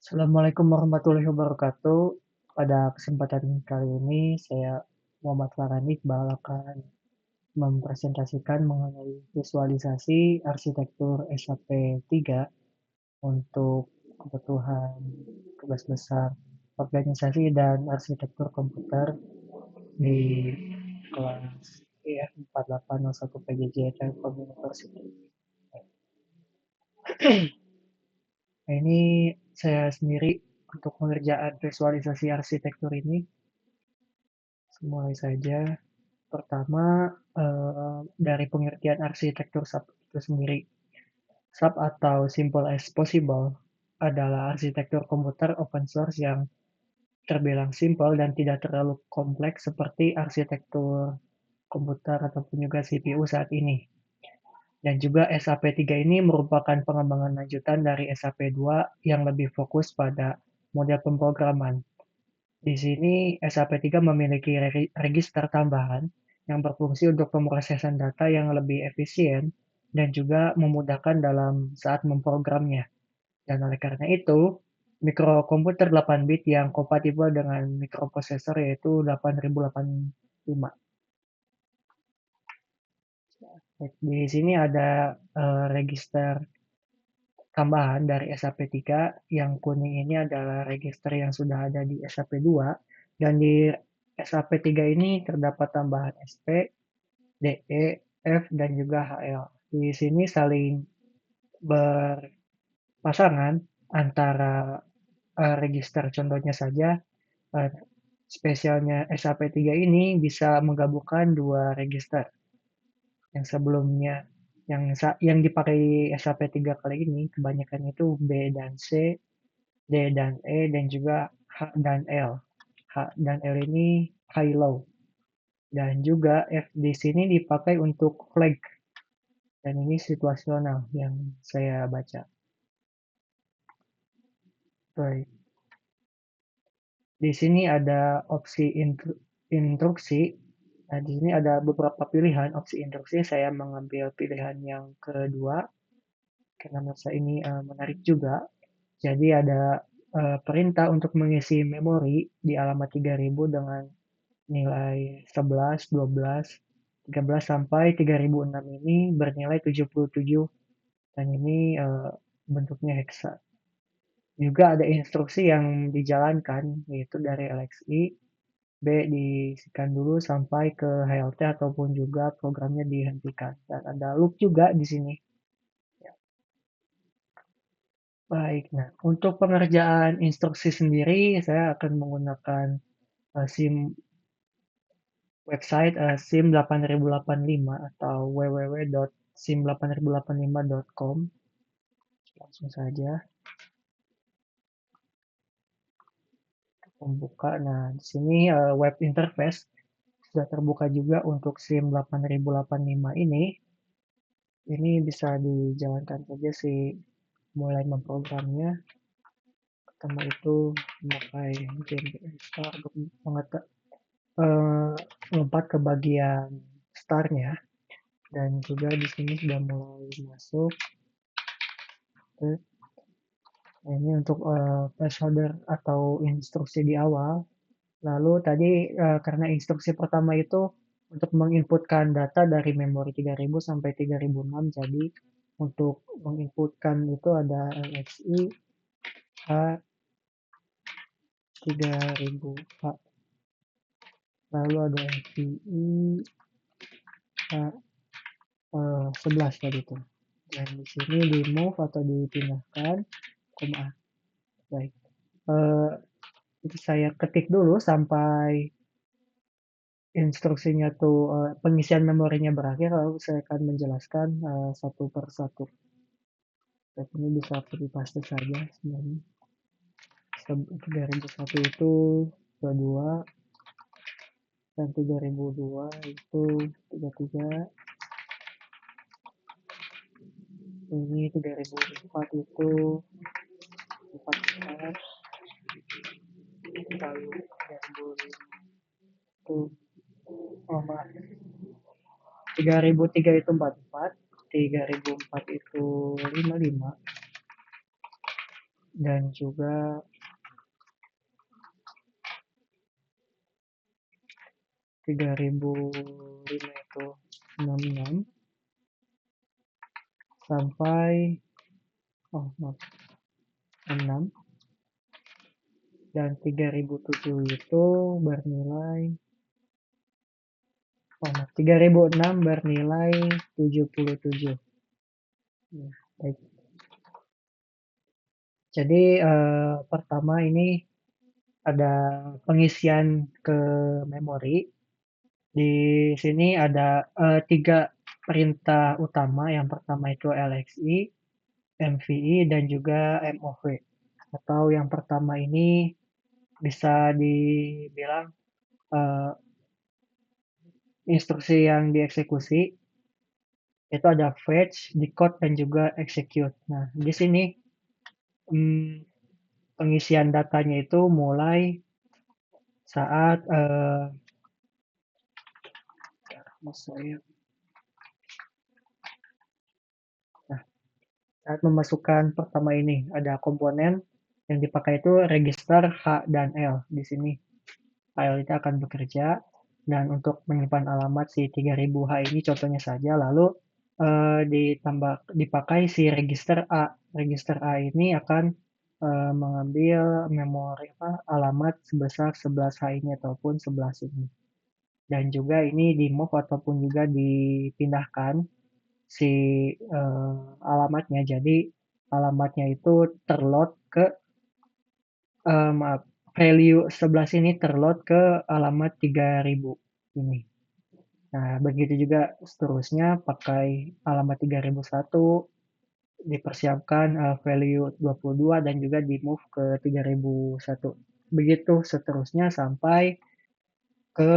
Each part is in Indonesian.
Assalamualaikum warahmatullahi wabarakatuh. Pada kesempatan kali ini saya Muhammad Farhan Iqbal akan mempresentasikan mengenai visualisasi arsitektur SAP 3 untuk kebutuhan tugas besar organisasi dan arsitektur komputer di kelas IF 4801 PJJ Telkom University. Nah, ini saya sendiri untuk pengerjaan visualisasi arsitektur ini. Mulai saja. Pertama, dari pengertian arsitektur SAP itu sendiri. SAP atau Simple as Possible adalah arsitektur komputer open source yang terbilang simpel dan tidak terlalu kompleks seperti arsitektur komputer ataupun juga CPU saat ini. Dan juga SAP 3 ini merupakan pengembangan lanjutan dari SAP 2 yang lebih fokus pada model pemrograman. Di sini SAP 3 memiliki register tambahan yang berfungsi untuk pemrosesan data yang lebih efisien dan juga memudahkan dalam saat memprogramnya. Dan oleh karena itu, mikrokomputer 8 bit yang kompatibel dengan mikroprosesor yaitu 8085. Di sini ada register tambahan dari SAP 3. Yang kuning ini adalah register yang sudah ada di SAP 2, dan di SAP 3 ini terdapat tambahan SP, DE, F, dan juga HL. Di sini saling berpasangan antara register. Contohnya saja, eh, spesialnya SAP 3 ini bisa menggabungkan dua register. Yang sebelumnya yang dipakai SAP 3 kali ini kebanyakan itu B dan C, D dan E, dan juga H dan L. H dan L ini high low. Dan juga F di sini dipakai untuk flag. Dan ini situasional yang saya baca. Baik. Di sini ada opsi instruksi. Nah, di sini ada beberapa pilihan opsi instruksi. Saya mengambil pilihan yang kedua karena menurut ini menarik juga. Jadi ada perintah untuk mengisi memori di alamat 3000 dengan nilai 11, 12, 13 sampai 3006 ini bernilai 77, dan ini bentuknya heksa. Juga ada instruksi yang dijalankan yaitu dari LXI, B disikan dulu sampai ke HLT ataupun juga programnya dihentikan. Dan ada loop juga di sini. Ya. Baik, nah untuk pengerjaan instruksi sendiri saya akan menggunakan SIM website SIM8085 atau www.sim8085.com. Langsung saja membuka. Nah, di sini web interface sudah terbuka juga untuk SIM8085 ini. Ini bisa dijalankan saja sih mulai memprogramnya. Pertama itu memakai JNPStar untuk lompat ke bagian startnya, dan juga di sini sudah mulai masuk. Nah, ini untuk placeholder atau instruksi di awal. Lalu tadi karena instruksi pertama itu untuk menginputkan data dari memori 3000 sampai 3006, jadi untuk menginputkan itu ada LXI H 3000H, lalu ada FPI H 11 tadi itu. Dan di sini di move atau dipindahkan koma. Baik. Itu saya ketik dulu sampai instruksinya tuh pengisian memorinya berakhir, lalu saya akan menjelaskan satu per satu. Dan ini bisa copy paste saja sebenarnya. 3001 itu kedua, dan 3002 itu 33, ini 3004 itu 44, lalu 3005 itu oh maaf, 3003 itu 44, 3004 itu 55, dan juga 3005 itu 66 sampai maaf 66 dan 3007 itu bernilai 3006 bernilai 77. Ya, baik. Jadi pertama ini ada pengisian ke memori. Di sini ada tiga perintah utama. Yang pertama itu LXI, MVI, dan juga MOV. Atau yang pertama ini bisa dibilang eh, instruksi yang dieksekusi. Itu ada fetch, decode, dan juga execute. Nah, di sini hmm, pengisian datanya itu mulai saat saya nah, saat memasukkan pertama ini ada komponen yang dipakai itu register H dan L. Di sini file itu akan bekerja dan untuk menyimpan alamat si 3000H ini contohnya saja lalu dipakai si register A. Register A ini akan mengambil memori alamat sebesar 11H ini ataupun 11 ini. Dan juga ini di move ataupun juga dipindahkan si alamatnya. Jadi alamatnya itu terload ke maaf, value 11 ini terload ke alamat 3000 ini. Nah, begitu juga seterusnya pakai alamat 3001 dipersiapkan value 22 dan juga di move ke 3001. Begitu seterusnya sampai ke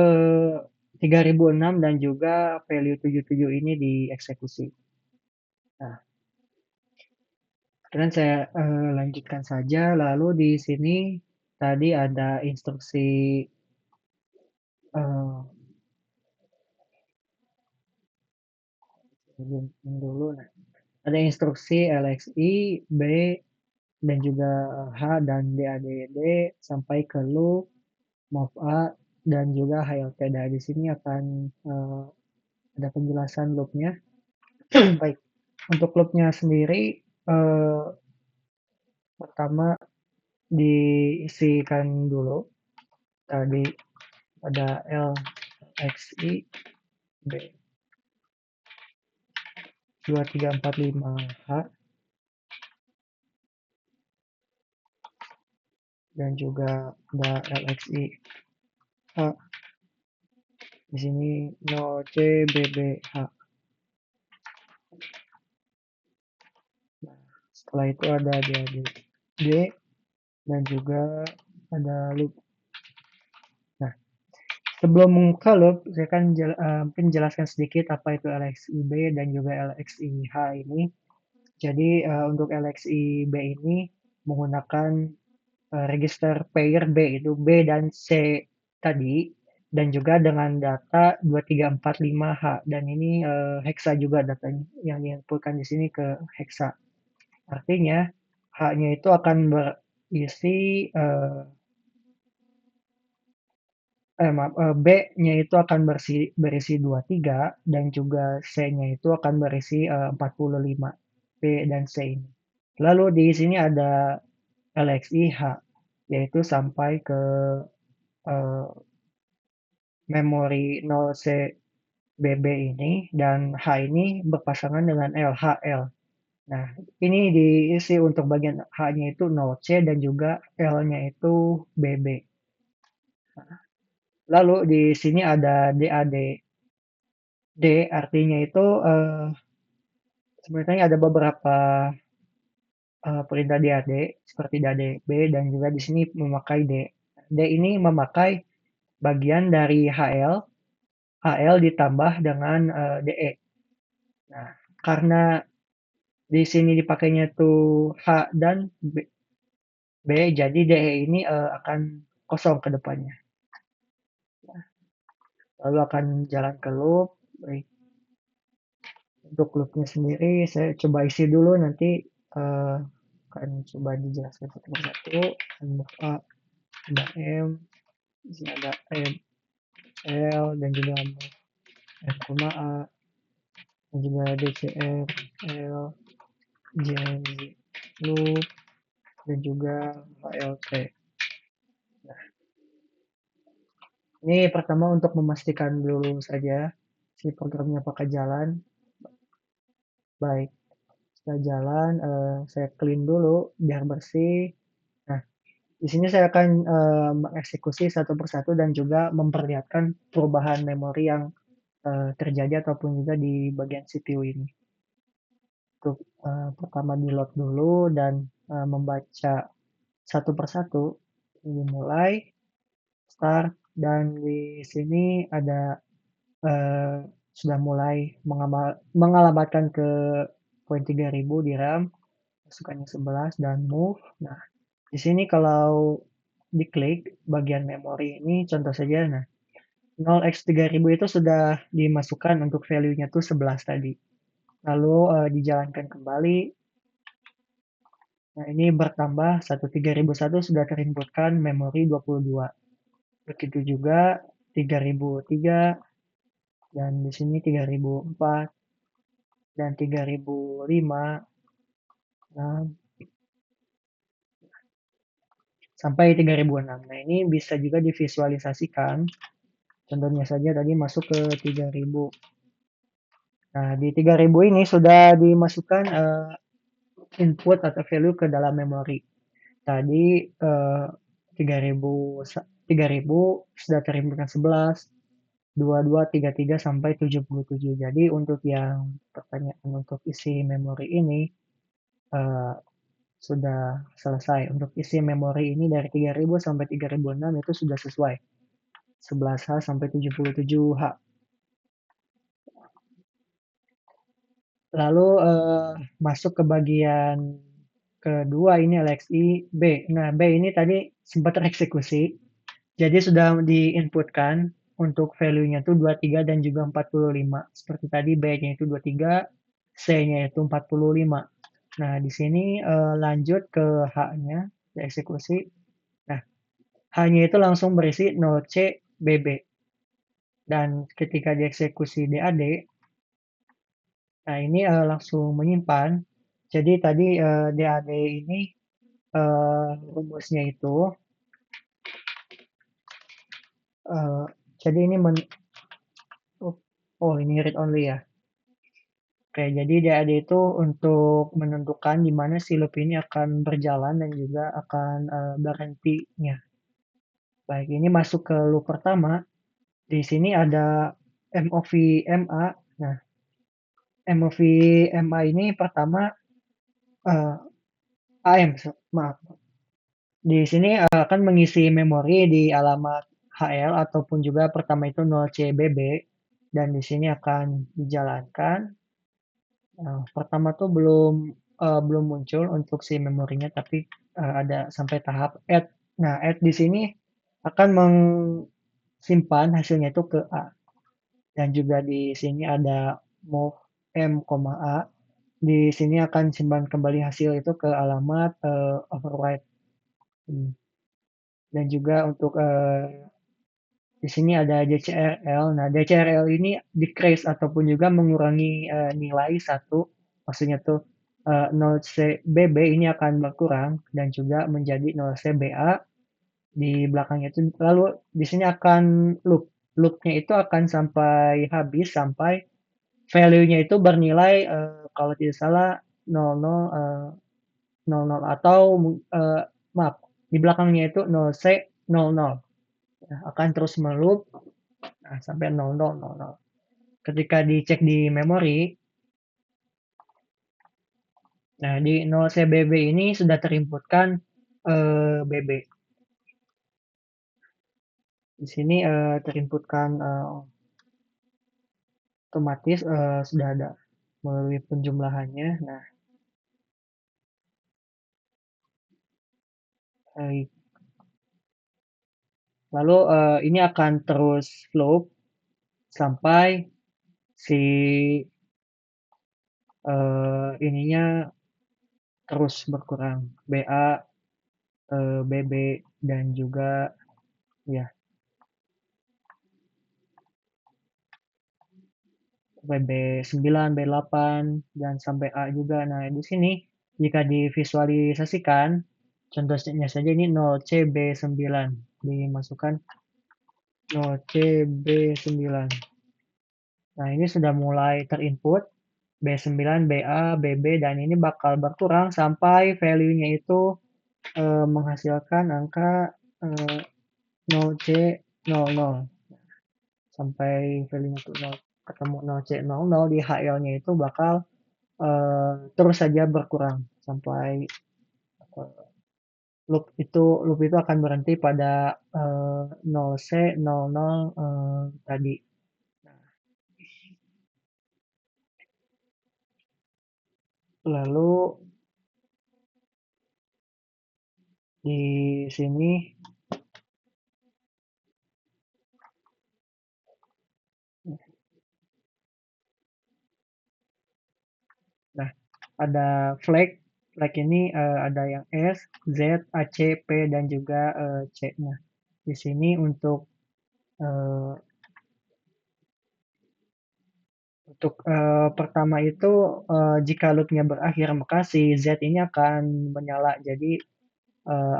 3006 dan juga value 77 ini dieksekusi. Nah, kemudian saya lanjutkan saja. Lalu di sini tadi ada instruksi eh, dulu. Nah, ada instruksi LXI, B, dan juga H dan DADD sampai ke loop, move A, dan juga HLT. Nah, di sini akan ada penjelasan loopnya. Baik, untuk loopnya sendiri pertama diisikan dulu. Tadi ada LXI, B 2345H dan juga ada LXI H di sini 0CBBH. Nah, setelah itu ada D dan juga ada loop. Nah, sebelum membuka loop, saya akan mungkin jelaskan sedikit apa itu LXIB dan juga LXIH ini. Jadi untuk LXIB ini menggunakan register pair B itu B dan C tadi dan juga dengan data 2345H dan ini hexa juga datanya yang diinputkan di sini ke hexa. Artinya H-nya itu akan berisi B-nya itu akan berisi 23 dan juga C-nya itu akan berisi 45. B dan C ini. Lalu di sini ada LXI H yaitu sampai ke eh, memori 0CBB ini dan H ini berpasangan dengan LHL. Nah, ini diisi untuk bagian H-nya itu 0C dan juga L-nya itu BB. Lalu di sini ada DAD. D artinya itu sebenarnya ada beberapa perintah DAD seperti DAD B dan juga di sini memakai D. D ini memakai bagian dari HL ditambah dengan DE. Nah, karena di sini dipakainya tuh H dan B jadi DE ini akan kosong ke depannya. Lalu akan jalan ke loop. Baik. Untuk loopnya sendiri saya coba isi dulu nanti Akan coba dijelaskan satu persatu. Move A, ada M, di sini ada M, L, dan juga move F, A, dan juga DCR, L, J, Z, loop, dan juga HLT. Ini pertama untuk memastikan dulu saja si programnya pakai jalan. Baik, setelah jalan, saya clean dulu biar bersih. Nah, di sini saya akan mengeksekusi satu persatu dan juga memperlihatkan perubahan memori yang terjadi ataupun juga di bagian CPU ini. Untuk pertama di load dulu dan membaca satu persatu. Ini mulai, start, dan di sini ada eh, sudah mulai mengalamatkan ke poin 3000 di RAM, masukannya 11 dan move. Nah, di sini kalau diklik bagian memori ini contoh saja, nah 0x3000 itu sudah dimasukkan untuk value-nya tuh 11 tadi. Lalu dijalankan kembali. Nah, ini bertambah 13001 sudah terinputkan memori 22. Begitu juga 3003 dan di sini 3004 dan 3005 nah, sampai 3006. Nah, ini bisa juga divisualisasikan. Contohnya saja tadi masuk ke 3000. Nah, di 3000 ini sudah dimasukkan input atau value ke dalam memori. Tadi 3000 3000 sudah terinputkan 11, 22, 33 sampai 77. Jadi untuk yang pertanyaan untuk isi memori ini eh, sudah selesai. Untuk isi memori ini dari 3000 sampai 3006 itu sudah sesuai. 11H sampai 77H. Lalu masuk ke bagian kedua ini LXI B. Nah, B ini tadi sempat tereksekusi. Jadi sudah diinputkan untuk value-nya itu 23 dan juga 45. Seperti tadi B-nya itu 23, C-nya itu 45. Nah, di sini lanjut ke H-nya, dieksekusi. Nah, H-nya itu langsung berisi 0C BB. Dan ketika dieksekusi DAD, nah ini langsung menyimpan. Jadi tadi DAD ini rumusnya itu, eh, jadi ini oh, oh, ini read only ya. Oke, jadi DAD itu untuk menentukan di mana si loop ini akan berjalan dan juga akan berhentinya. Baik, ini masuk ke loop pertama. Di sini ada MOV MA. Nah, MOV MA ini pertama eh, AM, maaf. Di sini akan mengisi memori di alamat HL ataupun juga pertama itu 0CBB dan di sini akan dijalankan. Pertama tuh belum muncul untuk si memorinya tapi ada sampai tahap add. Nah, add di sini akan simpan hasilnya itu ke A. Dan juga di sini ada move M, A. Di sini akan simpan kembali hasil itu ke alamat override. Dan juga untuk di sini ada DCRL. Nah, DCRL ini decrease ataupun juga mengurangi nilai satu. Maksudnya tuh 0CBB ini akan berkurang dan juga menjadi 0CBA di belakangnya itu. Lalu di sini akan loop. Loopnya itu akan sampai habis sampai value-nya itu bernilai kalau tidak salah 00 00 atau maaf di belakangnya itu 0C00. Nah, akan terus meloop sampai 0000. Ketika dicek di memori, nah di 0CBB ini sudah terinputkan BB. Di sini terinputkan otomatis sudah ada melalui penjumlahannya. Nah, lalu ini akan terus loop sampai si ininya terus berkurang. BA, BB, dan juga ya sampai B9, B8, dan sampai A juga. Nah, di sini jika divisualisasikan, contohnya saja ini 0C B9. Dimasukkan 0C B9. Nah, ini sudah mulai terinput B9, BA, BB, dan ini bakal berkurang sampai value-nya itu menghasilkan angka 0C 00. Sampai value-nya itu 0, ketemu 0C 00 di HL-nya itu bakal terus saja berkurang sampai eh, loop itu akan berhenti pada 0C 00 tadi. Lalu di sini, nah, ada flag. Flag ini ada yang S, Z, AC, P, dan juga C. Nah, di sini eh, untuk pertama itu jika loopnya berakhir maka si Z ini akan menyala. Jadi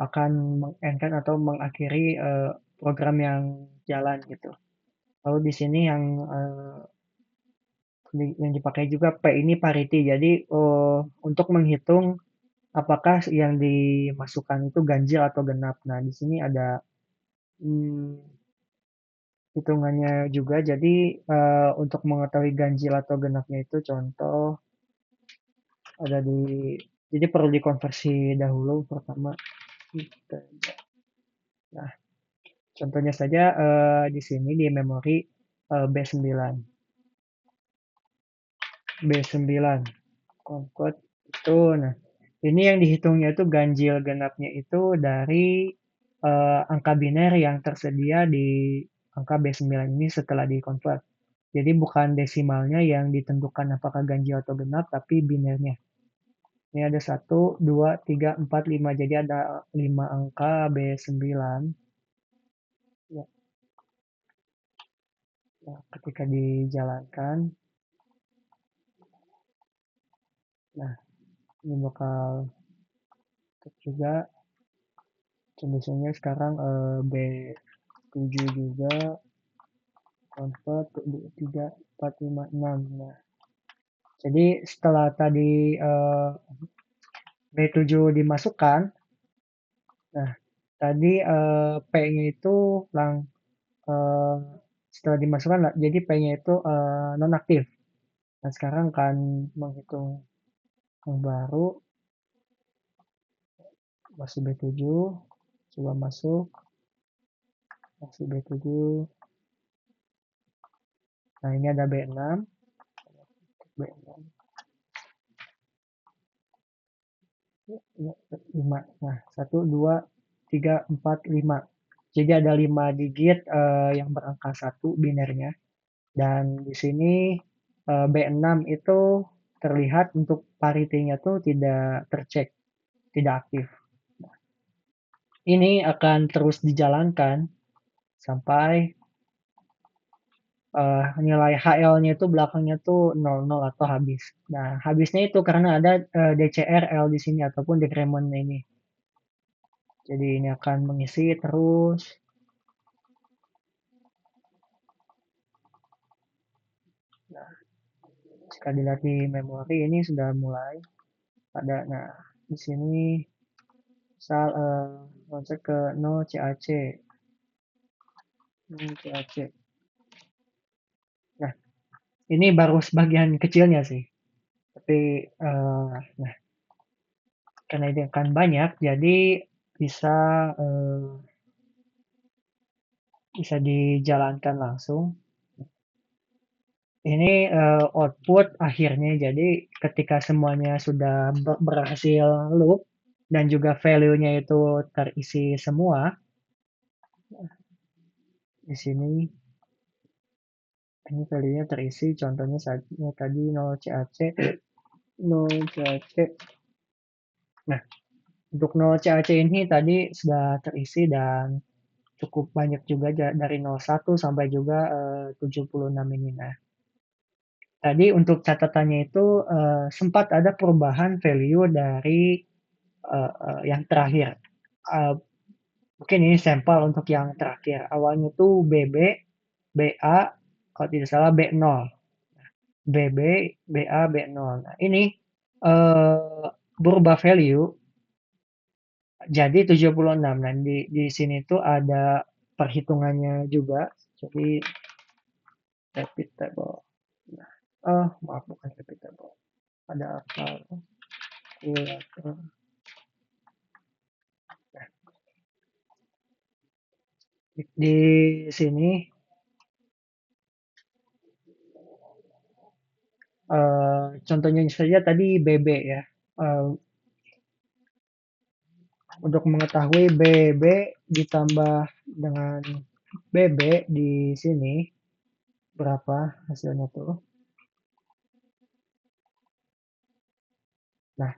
akan mengendkan atau mengakhiri program yang jalan gitu. Lalu di sini yang dipakai juga P ini parity. Jadi untuk menghitung apakah yang dimasukkan itu ganjil atau genap. Nah, di sini ada hitungannya juga. Jadi untuk mengetahui ganjil atau genapnya itu contoh ada jadi perlu dikonversi dahulu pertama. Nah, contohnya saja di sini di memori B9. B9 convert itu. Nah, ini yang dihitungnya itu ganjil genapnya itu dari angka biner yang tersedia di angka B9 ini setelah dikonvert. Jadi bukan desimalnya yang ditentukan apakah ganjil atau genap, tapi binernya. Ini ada 1, 2, 3, 4, 5. Jadi ada 5 angka B9. Ya, ya, ketika dijalankan, nah ini bakal juga conditionnya sekarang B7 juga convert 3, 4, 5, 6. Nah, jadi setelah tadi B7 dimasukkan, nah tadi P-nya itu eh, setelah dimasukkan, jadi P-nya itu nonaktif. Nah, sekarang akan menghitung yang baru, masih B7, coba masuk, masih B7. Nah, ini ada B6, B6, 5. Nah, 1, 2, 3, 4, 5. Jadi ada 5 digit yang berangka 1 binernya. Dan di sini B6 itu terlihat untuk parity-nya tuh tidak tercek, tidak aktif. Ini akan terus dijalankan sampai nilai HL-nya itu belakangnya tuh 00 atau habis. Nah, habisnya itu karena ada DCRL di sini ataupun decrement ini. Jadi ini akan mengisi terus. Nah, jika dilihat di memori ini sudah mulai ada. Nah, di sini misal loncat ke 0 CAC. 0 CAC. Nah, ini baru sebagian kecilnya sih. Tapi nah, karena ini akan banyak, jadi bisa eh, bisa dijalankan langsung. Ini output akhirnya, jadi ketika semuanya sudah berhasil loop dan juga value-nya itu terisi semua, di sini ini value-nya terisi, contohnya saja tadi 0 CAC, 0 CAC. Nah, untuk nol CAC ini tadi sudah terisi dan cukup banyak juga dari 01 sampai juga 76 ini. Nah, tadi untuk catatannya itu sempat ada perubahan value dari yang terakhir. Eh, Mungkin ini sampel untuk yang terakhir. Awalnya tuh BB, BA, kalau tidak salah B0. BB, BA, B0. Nah, ini eh, berubah value jadi 76. Nah, di sini tuh ada perhitungannya juga. Jadi repeatable. Nah, maaf bukan repeatable. Ada apa? Calculator. Nah, di sini contohnya saja tadi BB ya. Eh, untuk mengetahui BB ditambah dengan BB di sini berapa hasilnya tuh. Nah,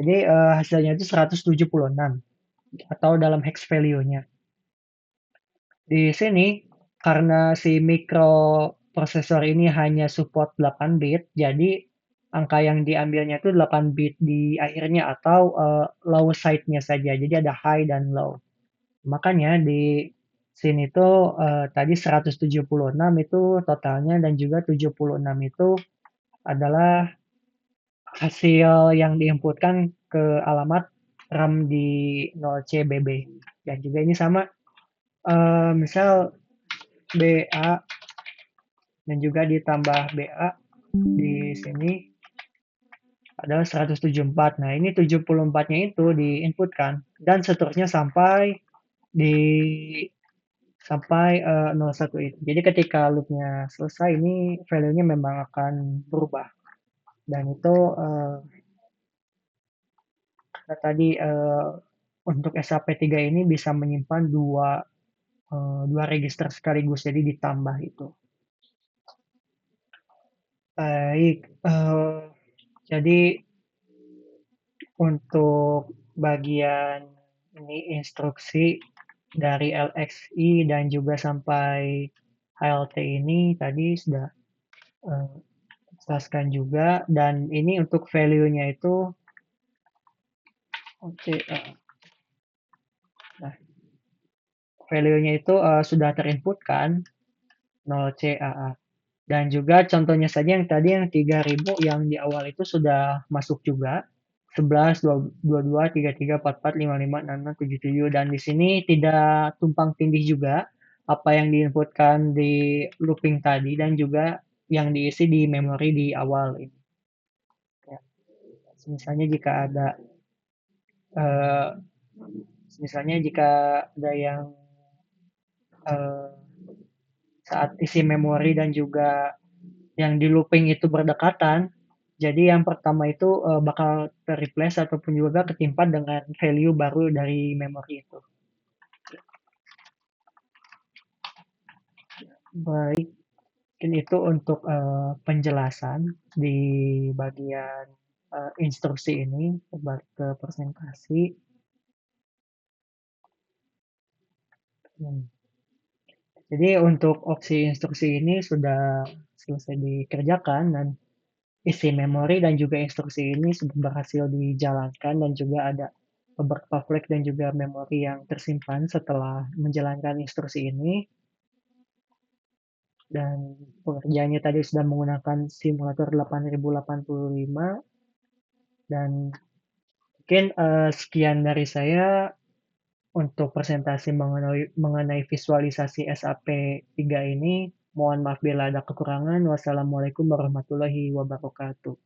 jadi hasilnya itu 176 atau dalam hex value-nya. Di sini karena si mikroprosesor ini hanya support 8 bit, jadi angka yang diambilnya itu 8 bit di akhirnya atau low side-nya saja. Jadi ada high dan low. Makanya di sini tuh tadi 176 itu totalnya dan juga 76 itu adalah hasil yang diinputkan ke alamat RAM di 0CBB. Dan juga ini sama misal BA dan juga ditambah BA di sini adalah 174. Nah, ini 74-nya itu diinputkan dan seterusnya di sampai 01 itu. Jadi ketika loopnya selesai ini value-nya memang akan berubah. Dan itu tadi untuk SAP3 ini bisa menyimpan dua register sekaligus, jadi ditambah itu. Baik, jadi untuk bagian ini instruksi dari LXI dan juga sampai HLT ini tadi sudah eh, jelaskan juga dan ini untuk value-nya itu oke nah value-nya itu sudah terinputkan 0 CAA dan juga contohnya saja yang tadi yang 3000 yang di awal itu sudah masuk juga 11, 22, 33, 44, 55, 66, 77 dan di sini tidak tumpang tindih juga apa yang diinputkan di looping tadi dan juga yang diisi di memori di awal ini. Ya. Misalnya jika ada eh, misalnya jika ada yang eh, saat isi memori dan juga yang di looping itu berdekatan, jadi yang pertama itu bakal ter-replace ataupun juga ketimpa dengan value baru dari memori itu. Baik, mungkin itu untuk penjelasan di bagian instruksi ini. Balik ke presentasi. Hmm. Jadi untuk opsi instruksi ini sudah selesai dikerjakan dan isi memori dan juga instruksi ini sudah berhasil dijalankan dan juga ada beberapa flag dan juga memori yang tersimpan setelah menjalankan instruksi ini dan pengerjaannya tadi sudah menggunakan simulator 8085 dan mungkin sekian dari saya untuk presentasi mengenai visualisasi SAP3 ini. Mohon maaf bila ada kekurangan. Wassalamualaikum warahmatullahi wabarakatuh.